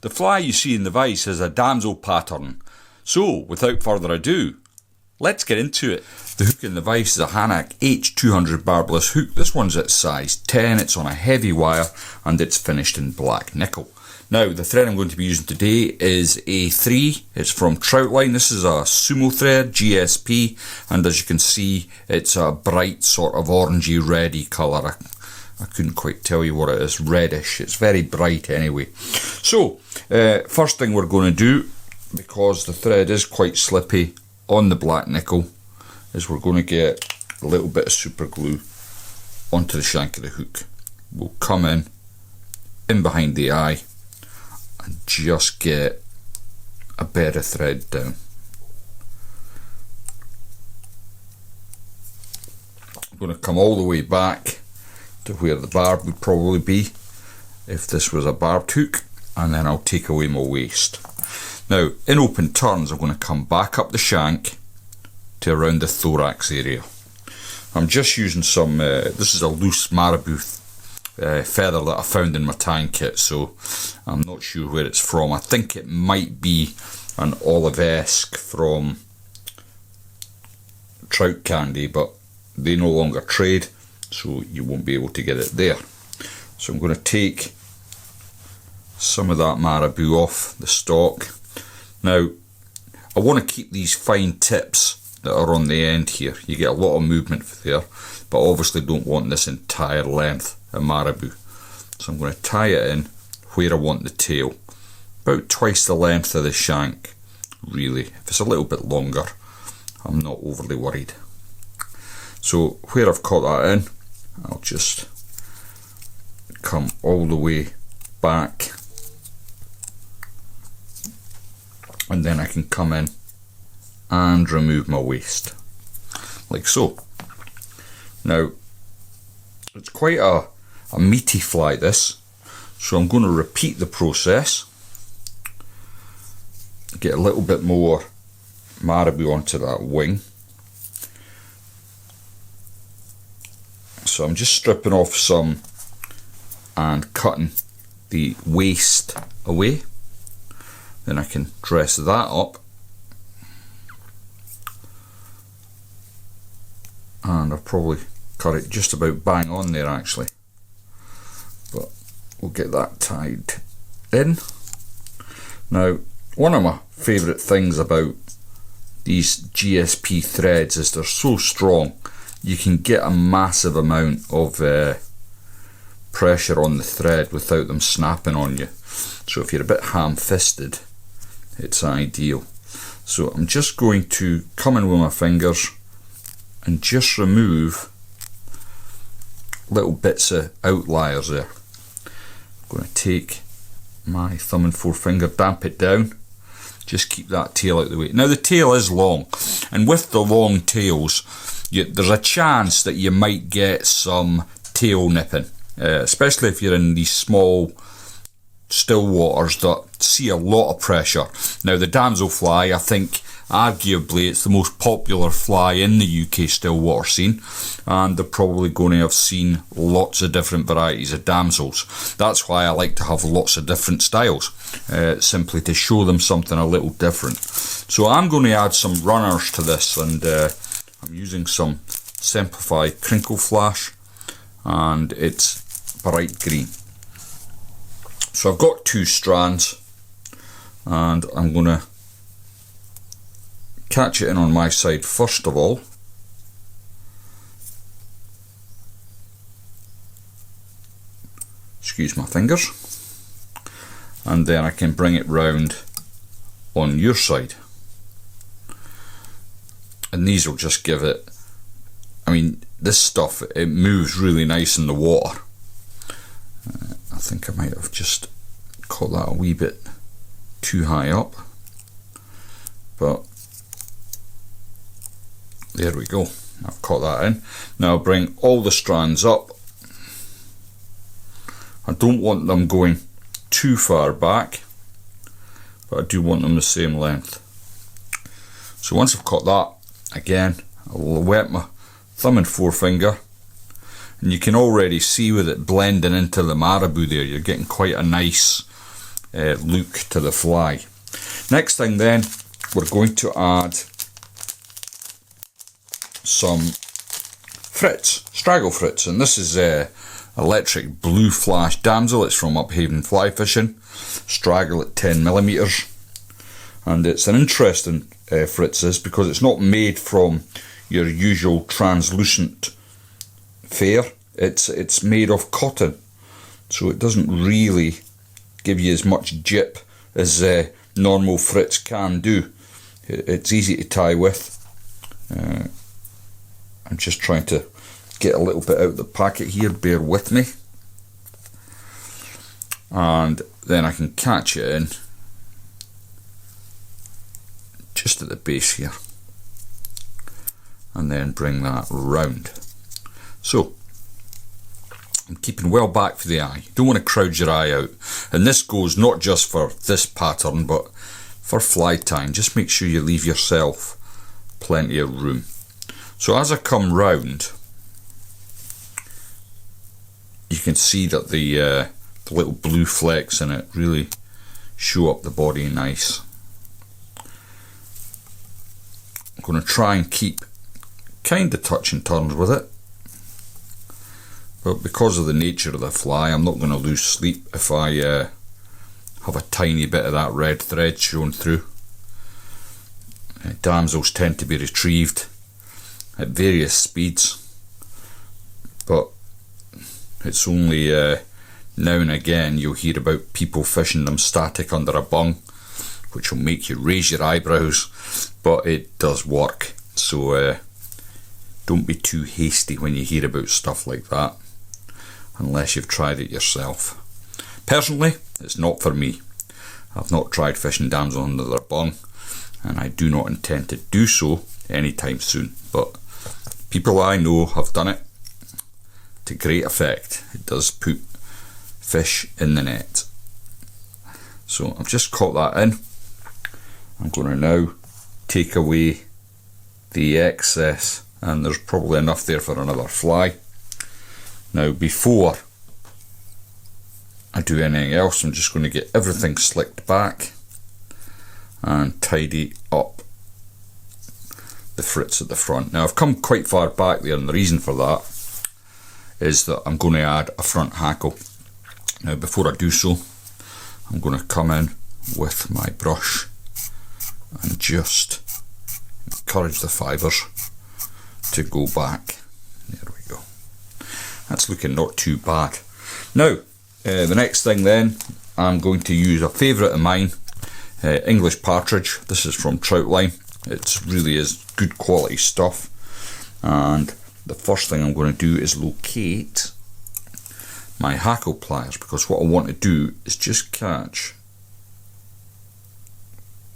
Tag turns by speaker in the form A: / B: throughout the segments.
A: The fly you see in the vise has a damsel pattern. So, without further ado, let's get into it. The hook in the vise is a Hanak H200 barbless hook. This one's at size 10, it's on a heavy wire and it's finished in black nickel. Now, the thread I'm going to be using today is A3. It's from Troutline. This is a sumo thread, GSP, and as you can see, it's a bright sort of orangey reddy colour. I couldn't quite tell you what it is, reddish. It's very bright anyway. So, first thing we're going to do, because the thread is quite slippy on the black nickel, is we're going to get a little bit of super glue onto the shank of the hook. We'll come in behind the eye, and just get a bed of thread down. I'm going to come all the way back to where the barb would probably be if this was a barbed hook, and then I'll take away my waste. Now, in open turns, I'm going to come back up the shank to around the thorax area. I'm just using some, this is a loose marabou feather that I found in my tying kit, so I'm not sure where it's from. I think it might be an olivesque from Trout Candy, but they no longer trade, so you won't be able to get it there. So I'm going to take some of that marabou off the stalk. Now, I want to keep these fine tips that are on the end here. You get a lot of movement there, but obviously don't want this entire length of marabou. So I'm going to tie it in where I want the tail, about twice the length of the shank, really. If it's a little bit longer, I'm not overly worried. So where I've caught that in, I'll just come all the way back, and then I can come in and remove my waste, like so. Now, it's quite a meaty fly, this, so I'm going to repeat the process, get a little bit more marabou onto that wing. So I'm just stripping off some and cutting the waste away. Then I can dress that up, and I've probably cut it just about bang on there actually, but we'll get that tied in. Now, one of my favourite things about these GSP threads is they're so strong. You can get a massive amount of pressure on the thread without them snapping on you. So if you're a bit ham-fisted, it's ideal. So I'm just going to come in with my fingers and just remove little bits of outliers there. I'm going to take my thumb and forefinger, damp it down, just keep that tail out of the way. Now the tail is long, and with the long tails, there's a chance that you might get some tail nipping, especially if you're in these small still waters that see a lot of pressure. Now the damsel fly, I think arguably it's the most popular fly in the UK still water scene, and they're probably going to have seen lots of different varieties of damsels. That's why I like to have lots of different styles, simply to show them something a little different. So I'm going to add some runners to this, and I'm using some Simplify Crinkle Flash, and it's bright green. So I've got 2 strands, and I'm going to catch it in on my side first of all. Excuse my fingers. And then I can bring it round on your side. And these will just give it, I mean, this stuff, it moves really nice in the water. I think I might have just caught that a wee bit too high up, but there we go, I've caught that in. Now I'll bring all the strands up. I don't want them going too far back, but I do want them the same length. So once I've caught that, again, I'll wet my thumb and forefinger, and you can already see with it blending into the marabou there, you're getting quite a nice look to the fly. Next thing then, we're going to add some fritz, straggle fritz, and this is electric Blue Flash Damsel. It's from Uphaven Fly Fishing, straggle at 10mm, and it's an interesting fritz is because it's not made from your usual translucent fare. It's made of cotton, so it doesn't really give you as much jip as normal fritz can do. It's easy to tie with. I'm just trying to get a little bit out of the packet here, bear with me. And then I can catch it in just at the base here, and then bring that round. So I'm keeping well back for the eye. You don't want to crowd your eye out, and this goes not just for this pattern but for fly tying. Just make sure you leave yourself plenty of room. So as I come round, you can see that the little blue flecks in it really show up the body nice. I'm going to try and keep kind of touch and turns with it, but because of the nature of the fly, I'm not going to lose sleep if I have a tiny bit of that red thread showing through. Damsels tend to be retrieved at various speeds, but it's only now and again you'll hear about people fishing them static under a bung, which will make you raise your eyebrows, but it does work. So don't be too hasty when you hear about stuff like that, unless you've tried it yourself. Personally, it's not for me. I've not tried fishing damsel under their bung, and I do not intend to do so anytime soon, but people I know have done it to great effect. It does put fish in the net. So I've just caught that in. I'm going to now take away the excess, and there's probably enough there for another fly. Now before I do anything else, I'm just going to get everything slicked back and tidy up the fritz at the front. Now I've come quite far back there, and the reason for that is that I'm going to add a front hackle. Now before I do so, I'm going to come in with my brush and just encourage the fibres to go back. There we go. That's looking not too bad. Now the next thing then, I'm going to use a favourite of mine, English partridge. This is from Troutline. It really is good quality stuff, and the first thing I'm going to do is locate my hackle pliers, because what I want to do is just catch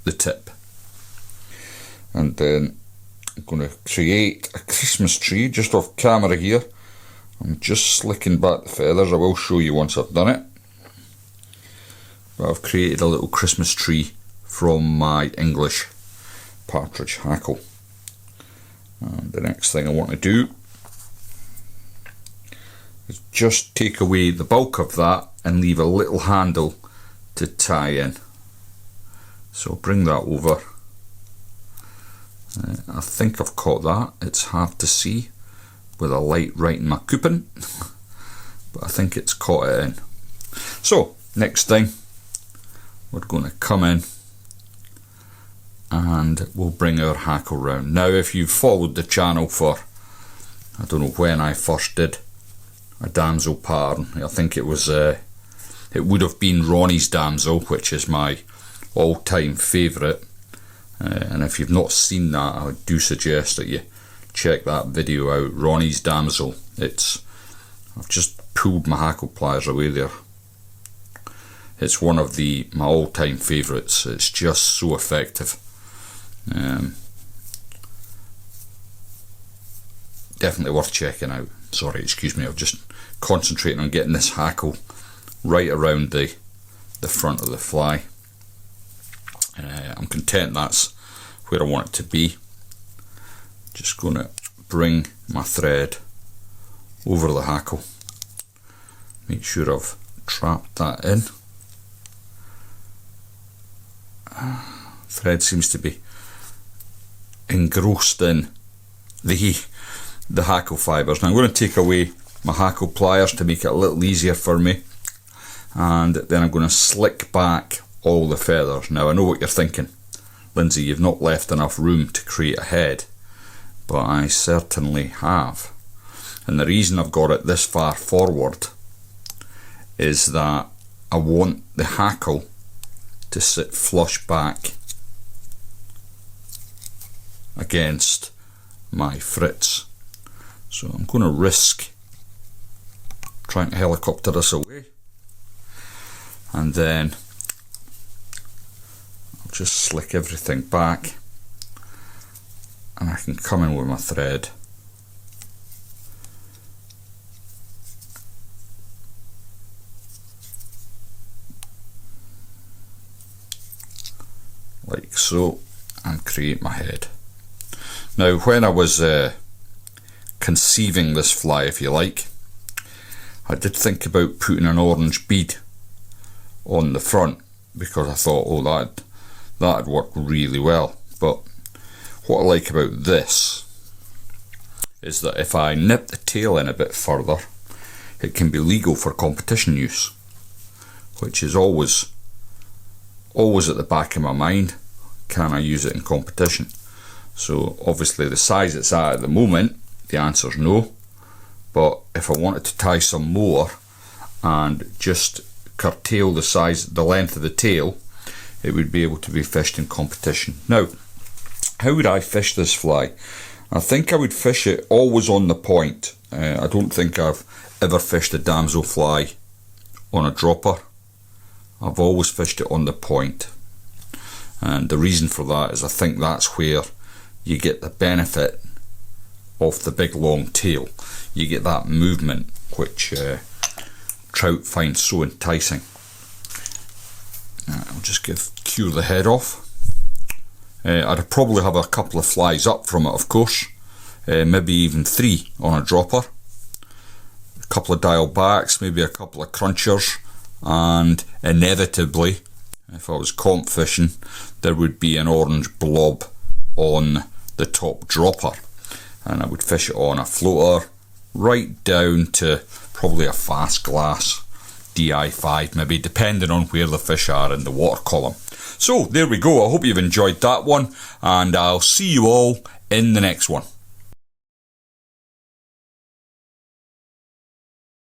A: the tip, and then I'm going to create a Christmas tree just off camera here. I'm just slicking back the feathers. I will show you once I've done it, but I've created a little Christmas tree from my English partridge hackle. And the next thing I want to do is just take away the bulk of that and leave a little handle to tie in. So bring that over. I think I've caught that. It's hard to see with a light right in my coupon, but I think it's caught it in. So next thing, we're going to come in and we'll bring our hackle round. Now if you've followed the channel for, I don't know when I first did a damsel pattern, I think it was it would have been Ronnie's damsel, which is my all-time favourite, and if you've not seen that, I do suggest that you check that video out, Ronnie's damsel. I've just pulled my hackle pliers away there. It's one of my all-time favourites. It's just so effective. Definitely worth checking out. Sorry, excuse me, I'm just concentrating on getting this hackle right around the front of the fly. I'm content that's where I want it to be. Just going to bring my thread over the hackle, make sure I've trapped that in, Thread seems to be engrossed in the hackle fibres. Now I'm going to take away my hackle pliers to make it a little easier for me, and then I'm going to slick back all the feathers. Now I know what you're thinking, Lindsay, you've not left enough room to create a head, but I certainly have. And the reason I've got it this far forward is that I want the hackle to sit flush back against my fritz. So I'm going to risk trying to helicopter this away, and then I'll just slick everything back, and I can come in with my thread like so and create my head. Now when I was conceiving this fly, if you like, I did think about putting an orange bead on the front, because I thought, oh, that'd work really well. But what I like about this is that if I nip the tail in a bit further, it can be legal for competition use, which is always at the back of my mind. Can I use it in competition? So obviously the size it's at the moment, the answer's no. But if I wanted to tie some more and just curtail the length of the tail, it would be able to be fished in competition. Now, how would I fish this fly? I think I would fish it always on the point. I don't think I've ever fished a damsel fly on a dropper. I've always fished it on the point. And the reason for that is I think that's where you get the benefit of the big long tail. You get that movement which trout find so enticing. I'll just cure the head off. I'd probably have a couple of flies up from it, of course, maybe even 3 on a dropper, a couple of dial backs, maybe a couple of crunchers, and inevitably, if I was comp fishing, there would be an orange blob on the top dropper, and I would fish it on a floater right down to probably a fast glass DI5, maybe, depending on where the fish are in the water column. So there we go. I hope you've enjoyed that one, and I'll see you all in the next one.